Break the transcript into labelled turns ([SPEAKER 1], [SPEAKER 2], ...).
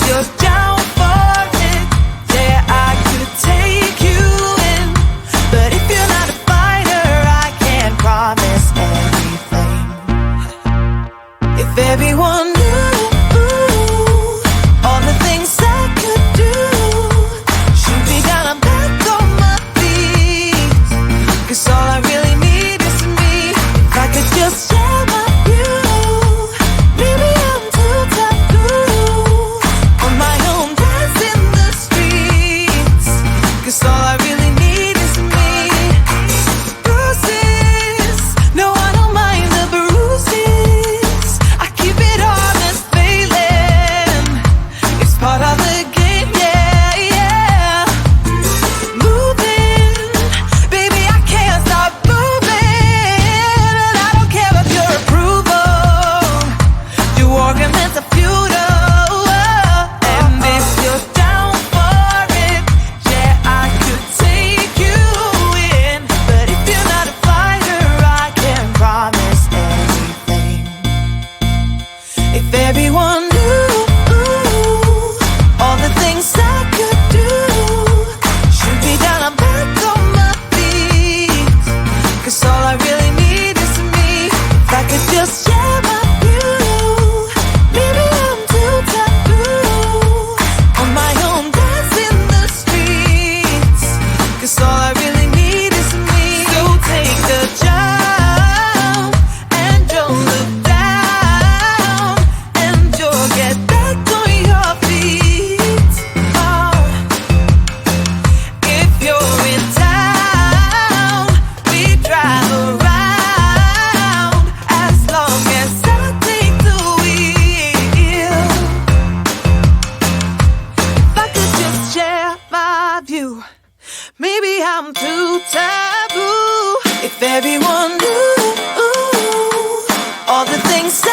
[SPEAKER 1] you're down for it, yeah, I could take you in. But if you're not a fighter, I can't promise anything. If everyone knew all the things I could do, shoot me down, I'm back on my feet. 'Cause all I really need is me. If I could just share my view, maybe I'm too taboo. On my own, dance in the streets. 'Cause all I really need is me. Bruises, no, I don't mind the bruises. I keep it honest, failing. It's part of the game, yeah, yeah. Moving, baby, I can't stop moving. And I don't care of your approval. Your arguments are futile. And if you're down for it, yeah, I could take you in. But if you're not a fighter, I can't promise anything. If everyone knew all the things I could do, shoot me down, I'm back on my feet. 'Cause all I really need is me. If I could just share my view, maybe I'm too taboo. On my own, dance in the streets. 'Cause all I really need is me. So take the jump and don't look down, and you'll get back on your feet. Oh. If you're in town, we drive around, as long as I take the wheel. If I could just share my view, maybe I'm too taboo. If everyone knew all the things I